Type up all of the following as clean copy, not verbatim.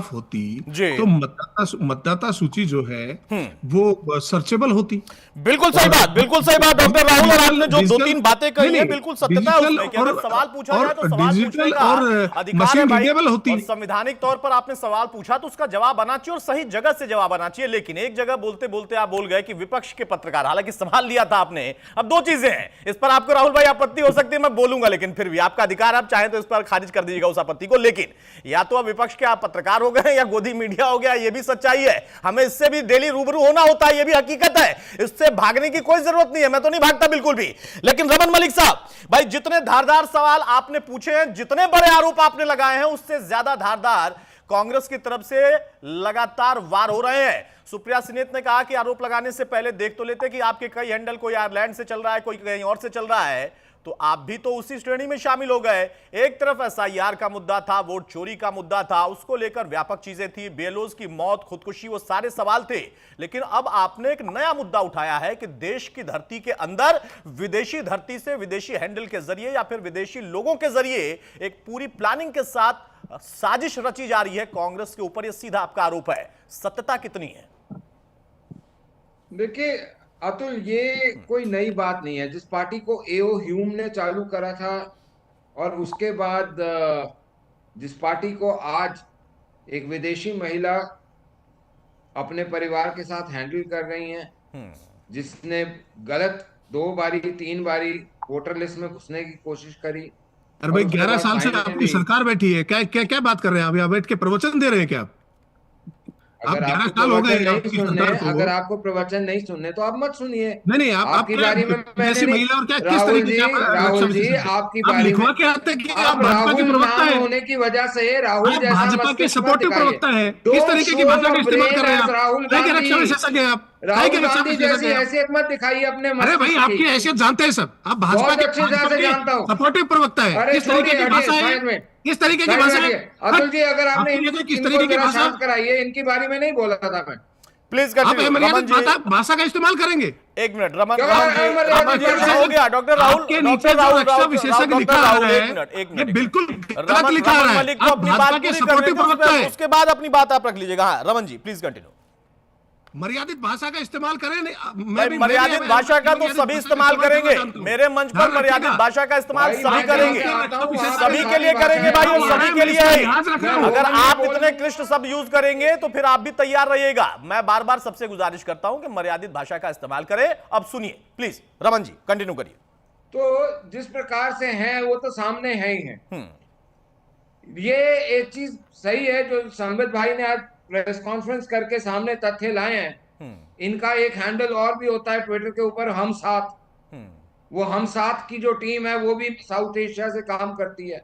होती जी। तो मतदाता सूची जो है वो सर्चेबल होती। बिल्कुल सही और बात, बिल्कुल सही बात डॉक्टर राहुल। और डिजिटल आपने जो दो डिजिटल तीन बातें नहीं कही हैं नहीं, बिल्कुल सत्यता है डिजिटल उसमें कि अगर सवाल पूछा जाए तो और सवाल पूछने डिजिटल का और अधिकार है मशीन भाई। रीडेबल होती। और संवैधानिक तौर पर आपने सवाल पूछा तो उसका जवाब आना चाहिए और सही जगह से जवाब आना चाहिए। लेकिन एक जगह बोलते बोलते आप बोल गए कि विपक्ष के पत्रकार, हालांकि सवाल लिया था आपने। अब दो चीजें हैं, इस पर आपको राहुल भाई आपत्ति हो सकती है, मैं बोलूंगा, लेकिन फिर भी आपका अधिकार, आप चाहें तो इस पर खारिज कर दीजिएगा उस आपत्ति को। लेकिन या तो अब विपक्ष के आप पत्रकार हो गए या गोदी मीडिया हो गया, यह भी सच्चाई है। हमें इससे भी डेली रूबरू होना होता है, यह भी हकीकत है। इससे भागने की कोई जरूरत नहीं है, मैं तो नहीं भागता बिल्कुल भी। लेकिन रमन मलिक साहब, भाई जितने धारदार सवाल आपने पूछे हैं, जितने बड़े आरोप आपने लगाए हैं, उससे ज्यादा धारदार कांग्रेस की तरफ से लगातार वार हो रहे हैं। सुप्रिया सिनेत ने कहा कि आरोप लगाने से पहले देख तो लेते कि आपके कई हैंडल कोई आयरलैंड से चल रहा है, कोई कहीं और से चल रहा है, तो आप भी तो उसी श्रेणी में शामिल हो गए। एक तरफ एसआईआर का मुद्दा था, वोट चोरी का मुद्दा था, उसको लेकर व्यापक चीजें थी, बीएलओज की मौत, खुदकुशी, वो सारे सवाल थे। लेकिन अब आपने एक नया मुद्दा उठाया है कि देश की धरती के अंदर विदेशी धरती से, विदेशी हैंडल के जरिए या फिर विदेशी लोगों के जरिए एक पूरी प्लानिंग के साथ साजिश रची जा रही है कांग्रेस के ऊपर। यह सीधा आपका आरोप है, सत्यता कितनी है? देखिए अतुल, ये कोई नई बात नहीं है। जिस पार्टी को एओ ह्यूम ने चालू करा था और उसके बाद जिस पार्टी को आज एक विदेशी महिला अपने परिवार के साथ हैंडल कर रही हैं, जिसने गलत 2 बारी 3 बारी वोटर लिस्ट में घुसने की कोशिश करी अरे और भाई, उसके 11 साल बाद से आपकी फाइनली, सरकार बैठी है, क्या क्या क्या बात कर रहे हैं आप? यहाँ बैठ के प्रवचन दे रहे हैं क्या आप अगर 11 आपको साल हो प्रवचन गए नहीं आपकी सुनने सरकार को। अगर आपको प्रवचन नहीं सुनने तो आप मत सुनिए। नहीं नहीं, आप आपकी क्या बारी में मैंने विदेशी नहीं। महिला और क्या किस राहुल तरीके जी, से आप रक्षा राहुल जी, विशेषज्ञ? आपकी आप बारी में लिखवा के आते हैं कि आप आप भाजपा के राहुल प्रवक्ता नाम है। होने की वजह से राहुल आप जैसा भाजपा के मस्तिष्क मत सपोर्टिव दिखाइए। प्रवक्ता है, किस डोंट तरीके शो की भाषा का योर इस्तेमाल ब्रेन कर रहे हैं एज आप? राहुल क्या क्या गांधी। रक्षा विशेषज्ञ हैं आप? क्या राहुल क्या रक्षा गांधी जैसी विशेषज्ञ हैं आप? हैसियत मत दिखाइए अपने अरे भाई, मस्तिष्क की। आपकी हैसियत जानते हैं सब, आप भाजपा बहुत के अच्छी तरह से जानता हूं। सपोर्टिव प्रवक्ता है। अरे किस तरीके छोड़िए, की हटिए भाषा है? साइड में, किस तरीके की साइड में भाषा है? हटिए। अतुल जी, अगर आपने आपकी कहते हैं किस इनको तरीके की जरा भाषा? शांत कराइए, इनकी बारे में नहीं बोला था मैं। प्लीज आप कंटिन्यू रमन अमर्यादित जी। भाषा का इस्तेमाल करेंगे? एक मिनट रमन, क्यों रमन जी, अमर्यादित रमन जी, भाषा? हो गया डॉक्टर राहुल, आपके नीचे डॉक्टर जो राहुल, रक्षा विशेषज्ञ डॉक्टर लिखा आ राहुल, रहा एक है, मिनट, एक ये मिनट। बिल्कुल गलत रमन लिखा आ रहा रमन है। मलिक को आप अपनी भाजपा बात के पूरी सपोर्टिव करने प्रवक्ता दो, है। उसके बाद अपनी बात आप रख लीजिएगा। हाँ रमन जी, प्लीज कंटिन्यू। मर्यादित भाषा का इस्तेमाल करें। मर्यादित भाषा का तो सभी इस्तेमाल करेंगे, मेरे मंच पर मर्यादित भाषा का इस्तेमाल भाई, सभी मैं करेंगे, जानता हूं, वहां पे सभी के लिए सारी करेंगे भाई, और भाषाएं सभी के लिए है। अगर आप बोल- इतने क्लिष्ट शब्द यूज करेंगे तो फिर आप भी तैयार रहिएगा। मैं बार बार सबसे गुजारिश करता हूं कि मर्यादित भाषा का इस्तेमाल करें। अब सुनिए प्लीज, रमन जी कंटिन्यू करिए। तो जिस प्रकार से हैं वो तो सामने है ही है। ये एक चीज सही है जो संबित भाई ने आज प्रेस कॉन्फ्रेंस करके सामने तथ्य लाए हैं। इनका एक हैंडल और भी होता है ट्विटर के ऊपर, हम साथ। वो हम साथ की जो टीम है वो भी साउथ एशिया से काम करती है।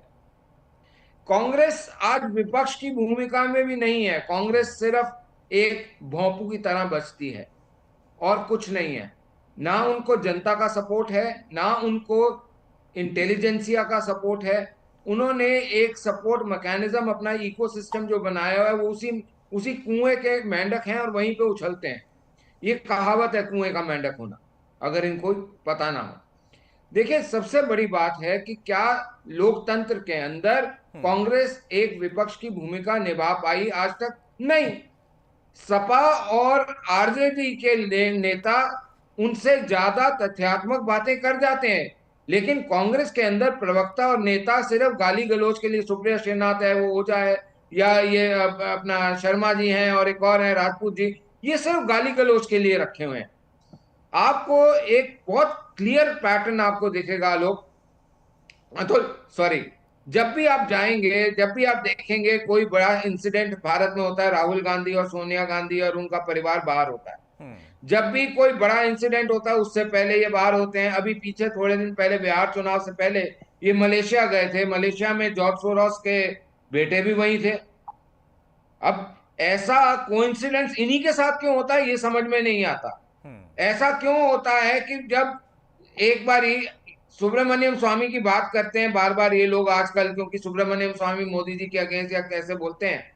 कांग्रेस आज विपक्ष की भूमिका में भी नहीं है। कांग्रेस सिर्फ एक भोंपू की तरह बचती है और कुछ नहीं है। ना उनको जनता का सपोर्ट है, ना उनको इंटेलिजेंसिया का सपोर्ट है। उन्होंने एक सपोर्ट मैकेनिज्म, अपना इकोसिस्टम जो बनाया हुआ है, वो उसी उसी कुएं के मेंढक हैं और वहीं पे उछलते हैं। ये कहावत है कुएं का मेंढक होना, अगर इनको पता ना हो। देखिए, सबसे बड़ी बात है कि क्या लोकतंत्र के अंदर कांग्रेस एक विपक्ष की भूमिका निभा पाई आज तक? नहीं। सपा और आरजेडी के नेता उनसे ज्यादा तथ्यात्मक बातें कर जाते हैं, लेकिन कांग्रेस के अंदर प्रवक्ता और नेता सिर्फ गाली गलौज के लिए, सुप्रिया श्रीनाथ है, वो ओझा है, या ये अपना शर्मा जी हैं और एक और है राजपूत जी, ये सिर्फ गाली गलौज के लिए रखे हुए हैं। आपको एक बहुत क्लियर पैटर्न आपको दिखेगा लोग, तो सॉरी, जब भी आप जाएंगे, जब भी आप देखेंगे कोई बड़ा इंसिडेंट भारत में होता है, राहुल गांधी और सोनिया गांधी और उनका परिवार बाहर होता है। जब भी कोई बड़ा इंसिडेंट होता है उससे पहले ये बाहर होते हैं। अभी पीछे थोड़े दिन पहले बिहार चुनाव से पहले ये मलेशिया गए थे। मलेशिया में जॉर्ज सोरोस के बेटे भी वहीं थे। अब ऐसा कोइंसिडेंस इन्हीं के साथ क्यों होता है ये समझ में नहीं आता। ऐसा क्यों होता है कि जब एक बार ही सुब्रमण्यम स्वामी की बात करते हैं बार बार ये लोग आजकल, क्योंकि सुब्रमण्यम स्वामी मोदी जी के अगेंस्ट या कैसे बोलते हैं,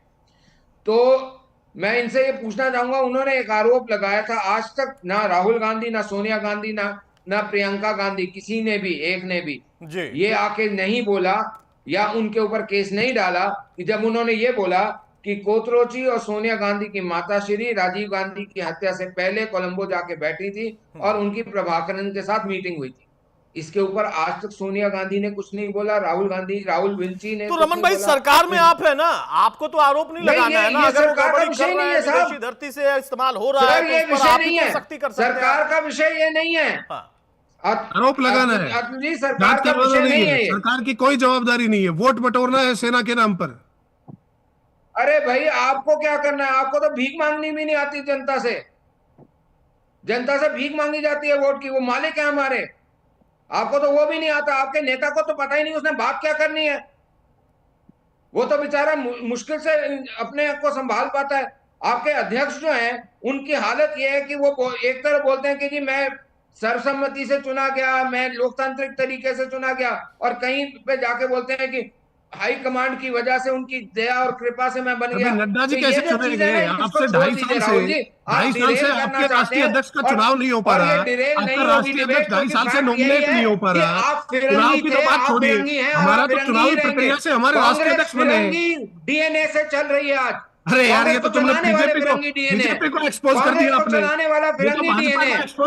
तो मैं इनसे ये पूछना चाहूंगा, उन्होंने एक आरोप लगाया था, आज तक ना राहुल गांधी, ना सोनिया गांधी, ना प्रियंका गांधी, किसी ने भी, एक ने भी ये आके नहीं बोला या उनके ऊपर केस नहीं डाला कि जब उन्होंने ये बोला कि कोतरोची और सोनिया गांधी की माताश्री राजीव गांधी की हत्या से पहले कोलंबो जाके बैठी थी और उनकी प्रभाकरन के साथ मीटिंग हुई थी। इसके ऊपर आज तक सोनिया गांधी ने कुछ नहीं बोला, राहुल विंची ने तो कुछ रमन नहीं भाई बोला। सरकार में आप है ना, आपको तो आरोप नहीं लगाना है ना, ये अगर वो सरकार का गड़बड़ी विषय कर रहा नहीं है, है साहब। विदेशी धरती से इस्तेमाल हो रहा है, सर तो ये उस पर विषय आप ही नहीं तो है, सख्ती कर सकते हैं। सरकार का विषय ये नहीं है। हाँ। आरोप लगाना है, अतुल जी, जांच सरकार का करवाना विषय नहीं नहीं है, है ये। सरकार की कोई जवाबदारी नहीं है, वोट बटोरना है सेना के नाम पर। अरे भाई आपको क्या करना है, आपको तो भीख मांगनी भी नहीं आती जनता से। जनता से भीख मांगी जाती है वोट की, वो मालिक है हमारे। आपको तो वो भी नहीं आता, आपके नेता को तो पता ही नहीं उसने बात क्या करनी है। वो तो बेचारा मुश्किल से अपने आप को संभाल पाता है। आपके अध्यक्ष जो हैं उनकी हालत ये है कि वो एक तरफ बोलते हैं कि जी मैं सर्वसम्मति से चुना गया, मैं लोकतांत्रिक तरीके से चुना गया, और कहीं पे जाके बोलते हैं कि हाई कमांड की वजह से, उनकी दया और कृपा से मैं बन अभी गया। नड्डा जी तो कैसे ये जो चुने चीजें गए? हैं इसको आपसे छोड़ 2.5 दीजिए साल राहुल से जी। आप 2.5 साल डिरेल से करना आपके चाहते राष्ट्रीय हैं अध्यक्ष का और चुनाव नहीं हो पा और रहा। ये डिरेल आपका नहीं होगी राष्ट्रीय डिबेट, अध्यक्ष 2.5 क्योंकि साल से फैक्ट नॉमिनेट यही नहीं हो है पा कि रहा। आप चुनाव फिरंगी की थे, तो बात आप छोड़िए, फिरंगी हैं और हमारा आप तो फिरंगी चुनावी ही रहेंगे। प्रक्रिया से हमारे राष्ट्रीय कांग्रेस अध्यक्ष बने हैं। फिरंगी डीएनए से चल रही है आज। अरे यार, कांग्रेस ये तो को तुमने चलाने वाले फिरंगी डीएनए, बीजेपी को एक्सपोज कर कांग्रेस दिया को आपने। चलाने वाला ये तो फिरंगी भाजपा डीएनए। को एक्सपोज